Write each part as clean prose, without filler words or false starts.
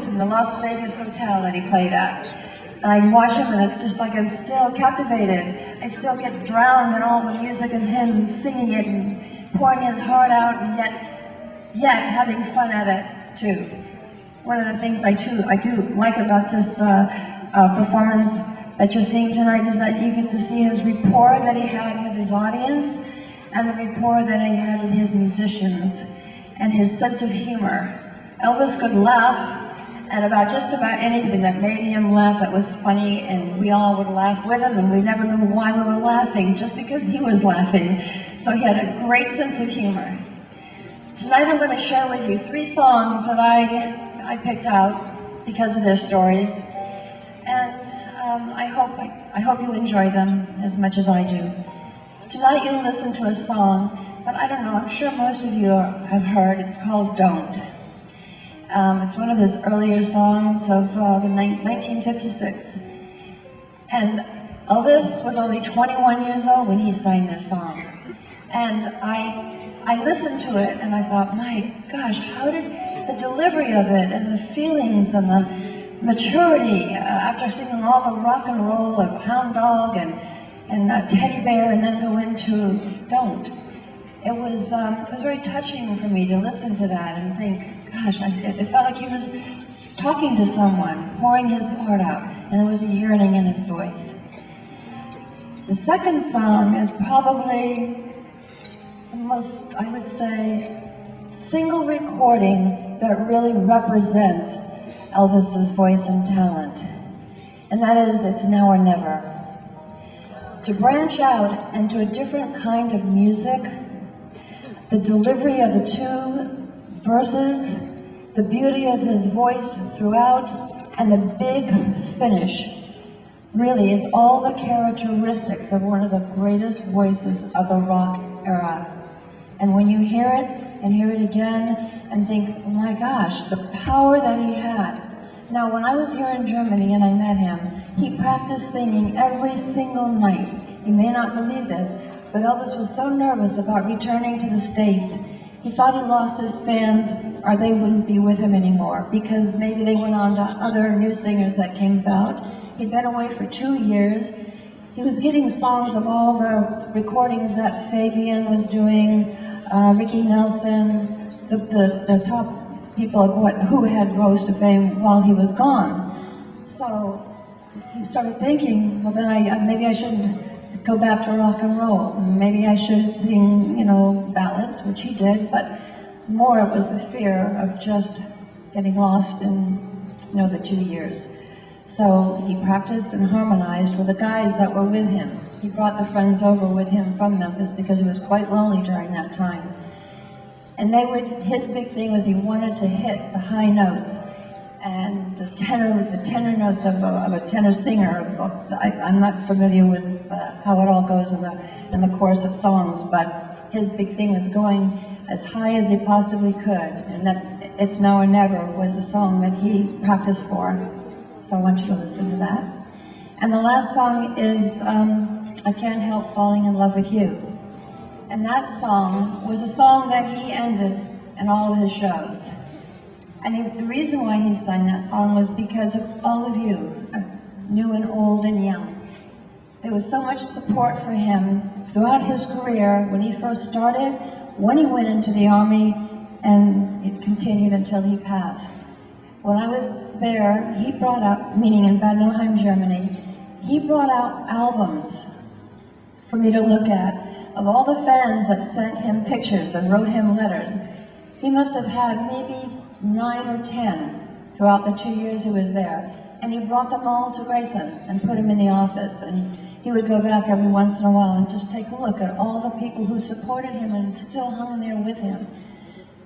In the Las Vegas hotel that he played at. And I watch him and it's just like I'm still captivated. I still get drowned in all the music and him singing it and pouring his heart out and yet having fun at it too. One of the things I do like about this performance that you're seeing tonight is that you get to see his rapport that he had with his audience and the rapport that he had with his musicians and his sense of humor. Elvis could laugh at just about anything that made him laugh that was funny, and we all would laugh with him, and we never knew why we were laughing, just because he was laughing. So he had a great sense of humor. Tonight I'm going to share with you 3 songs that I picked out because of their stories, and I hope you enjoy them as much as I do. Tonight you'll listen to a song, but I don't know, I'm sure most of you have heard. It's called Don't. It's one of his earlier songs of 1956. And Elvis was only 21 years old when he sang this song. And I listened to it and I thought, my gosh, how did the delivery of it and the feelings and the maturity after singing all the rock and roll of Hound Dog and Teddy Bear and then go into Don't. It was very touching for me to listen to that and think, gosh, it felt like he was talking to someone, pouring his heart out, and there was a yearning in his voice. The second song is probably the most, I would say, single recording that really represents Elvis's voice and talent, and that is It's Now or Never. To branch out into a different kind of music, the delivery of the 2 verses, the beauty of his voice throughout, and the big finish really is all the characteristics of one of the greatest voices of the rock era. And when you hear it and hear it again and think, oh my gosh, the power that he had. Now, when I was here in Germany and I met him, he practiced singing every single night. You may not believe this, But Elvis was so nervous about returning to the States, he thought he lost his fans or they wouldn't be with him anymore because maybe they went on to other new singers that came about. He'd been away for 2 years. He was getting songs of all the recordings that Fabian was doing, Ricky Nelson, the top people who had rose to fame while he was gone. So he started thinking, well then maybe I shouldn't go back to rock and roll. Maybe I should sing, ballads, which he did, but more it was the fear of just getting lost in, the 2 years. So he practiced and harmonized with the guys that were with him. He brought the friends over with him from Memphis because he was quite lonely during that time. And his big thing was he wanted to hit the high notes. And the tenor notes of a tenor singer. I'm not familiar with how it all goes in the course of songs, but his big thing was going as high as he possibly could, and that "It's Now or Never" was the song that he practiced for. So I want you to listen to that. And the last song is "I Can't Help Falling in Love with You," and that song was a song that he ended in all of his shows. And the reason why he sang that song was because of all of you, new and old and young. There was so much support for him throughout his career when he first started, when he went into the Army, and it continued until he passed. When I was there, he brought out, meaning in Bad Nauheim, Germany, he brought out albums for me to look at of all the fans that sent him pictures and wrote him letters. He must have had maybe 9 or 10 throughout the 2 years he was there. And he brought them all to Grayson and put them in the office. And he would go back every once in a while and just take a look at all the people who supported him and still hung there with him.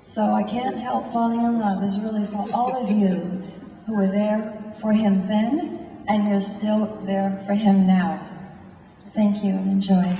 So I Can't Help Falling in Love is really for all of you who were there for him then, and you're still there for him now. Thank you and enjoy.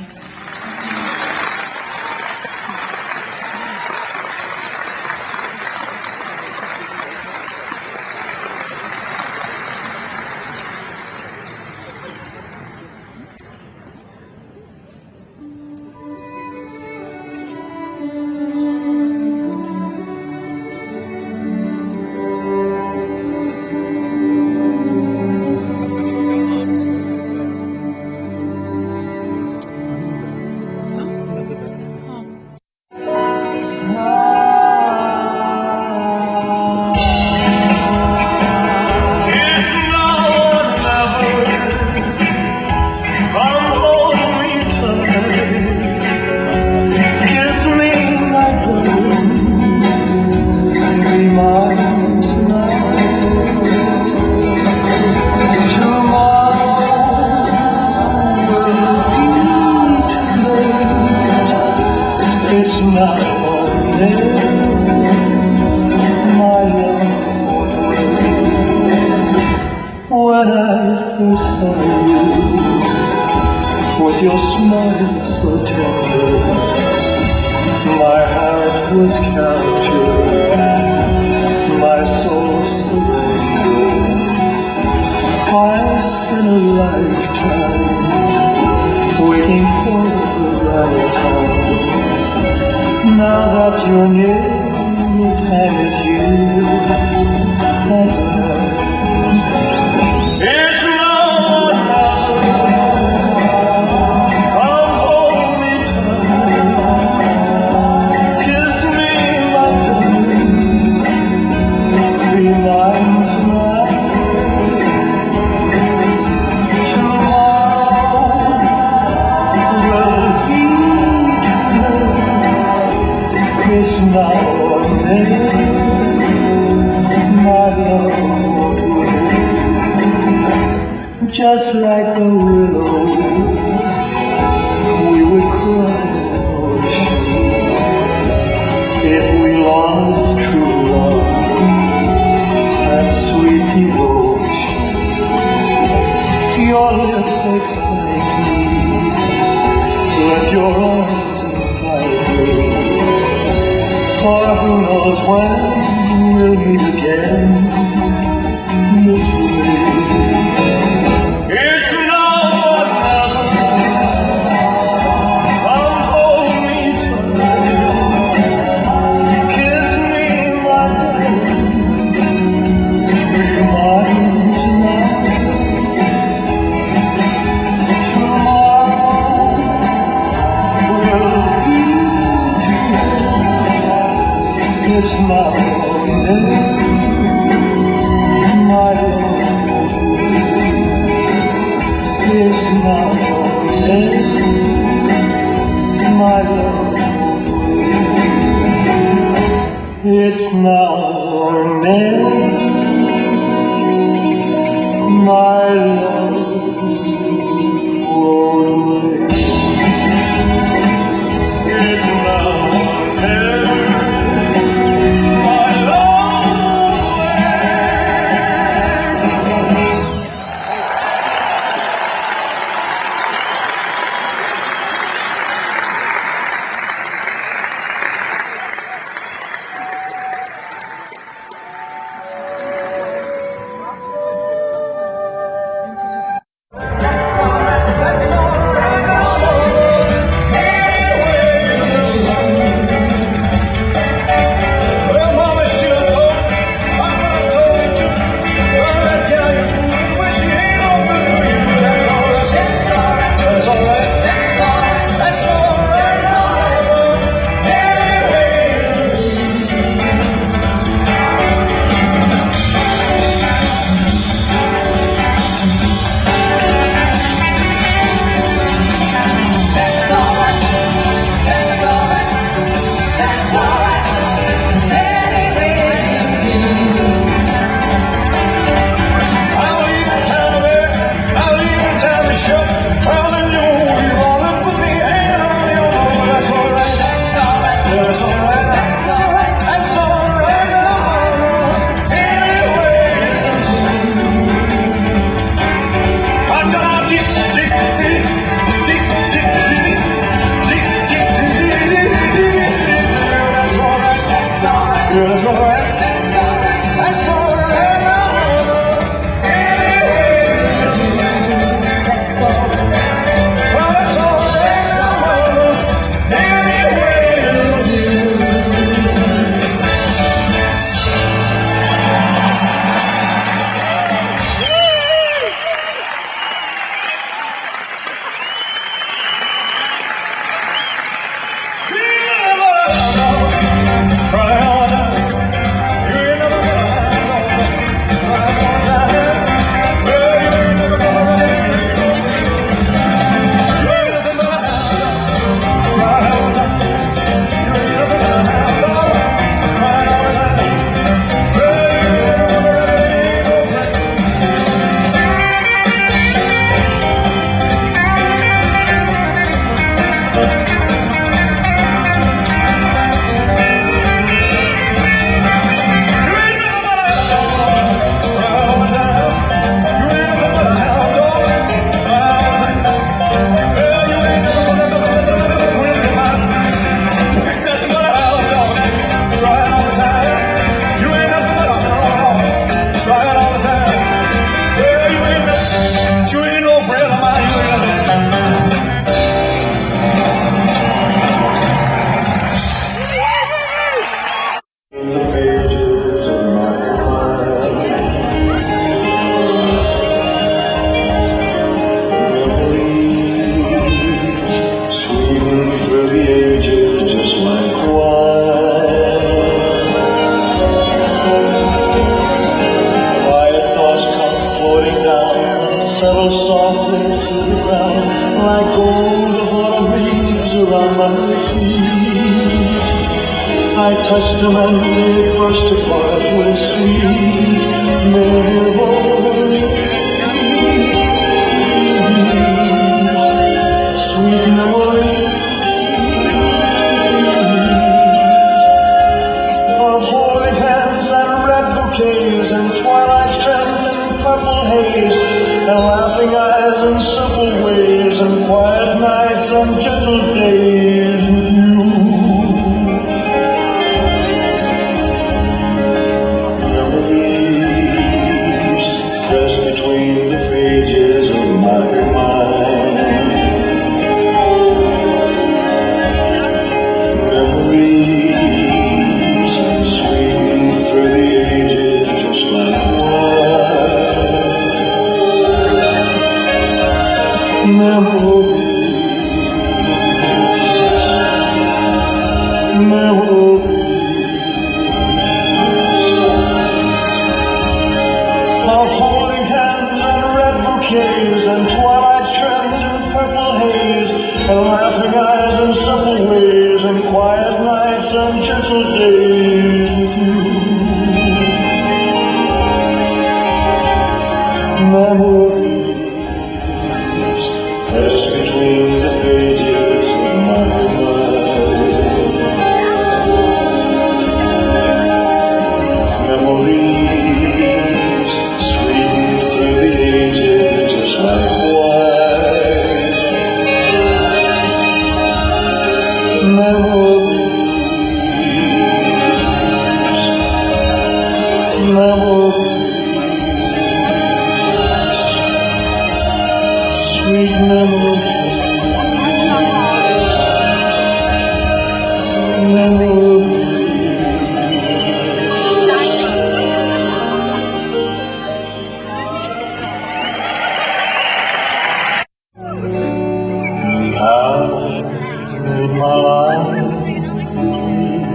Just like the willow, we would cry ocean if we lost true love and sweet devotion. Your lips excite me, let your arms invite me, for who knows when we'll meet again this way. It's now or never. It's not ordinary, my love. It's not ordinary, my love. It's not ordinary, my love. It's not ordinary. I touched them and they burst apart with sweet memories. Sweet memories of holding hands and red bouquets and twilight's trembling purple haze and laughing eyes and simple ways and quiet nights and gentle days with you. and laughing eyes and simple ways and quiet nights and gentle days with you. Memories press between the pages of my mind. Memories sweeten through the ages just like wine. Memories, sweet memories, you have made my life complete,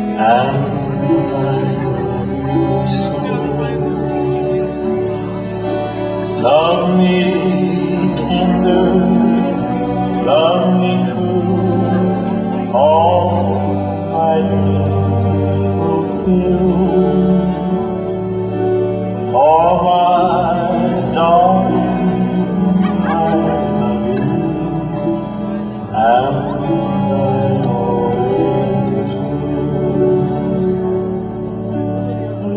and I love you so. Love me tender, love me true, all my dreams fulfill. For my darling, I love you, and I always will.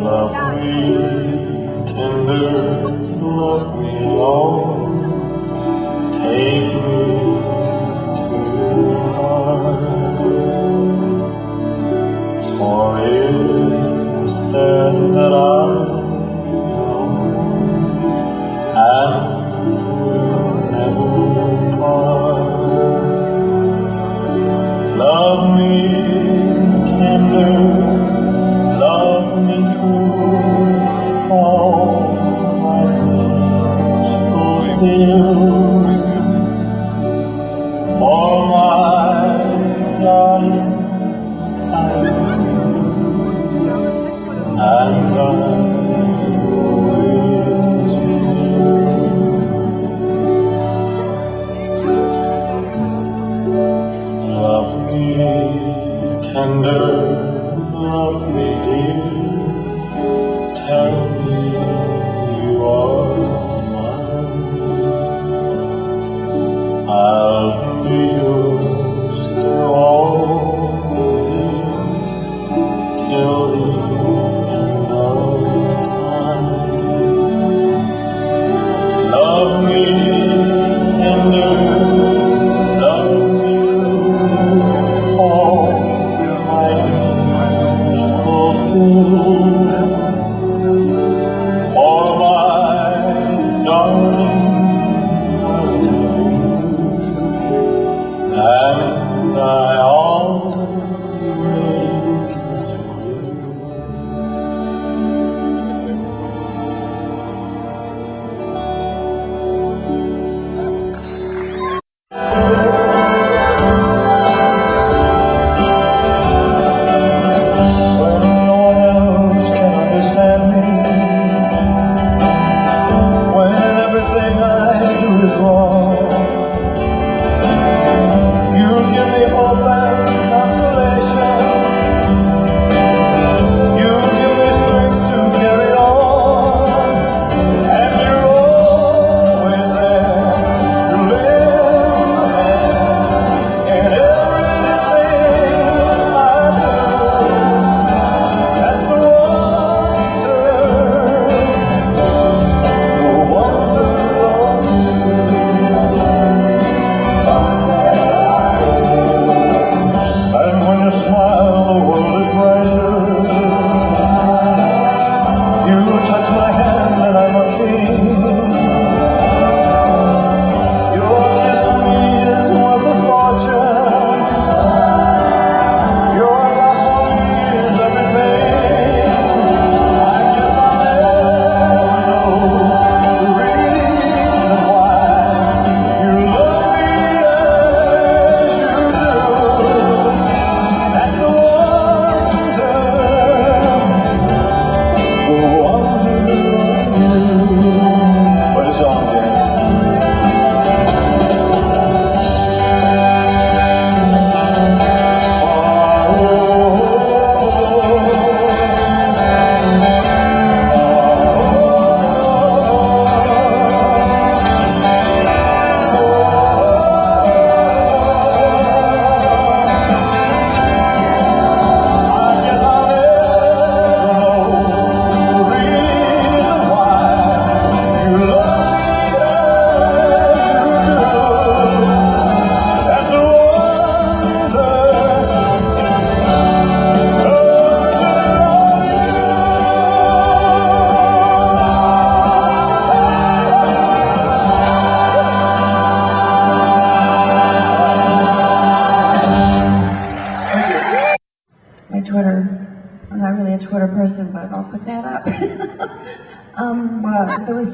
Love me tender, love me long, take me to your heart. For it's there that I belong, and will never part. Love me tender, love me true, all my dreams fulfill. For my darling, I love you, and I always will. Love me tender, love me dear, tell me you are mine.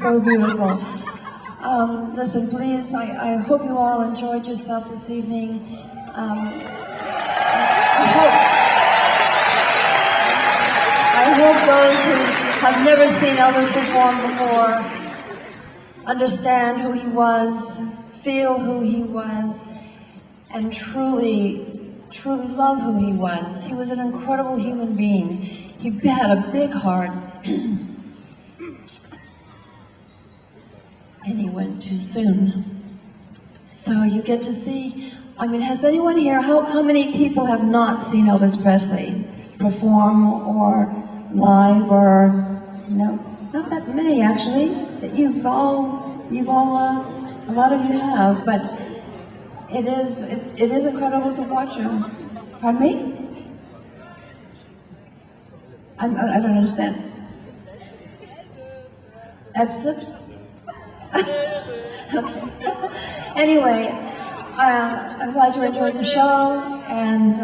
so beautiful. Listen, please, I hope you all enjoyed yourself this evening. I hope those who have never seen Elvis perform before understand who he was, feel who he was, and truly love who he was. He was an incredible human being. He had a big heart. And he went too soon. So you get to see, I mean, has anyone here, how many people have not seen Elvis Presley perform or live or, no, not that many actually. You've all, a lot of you have, but it is incredible to watch him. Pardon me? I don't understand. F-slips? Okay. Anyway, I'm glad you enjoyed the show, and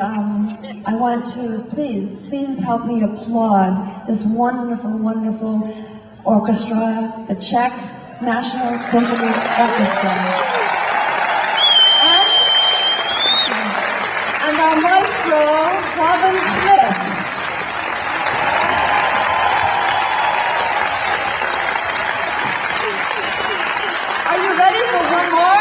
I want to please help me applaud this wonderful, wonderful orchestra, the Czech National Symphony Orchestra, and our maestro, Robin Smith. Are you ready for one more?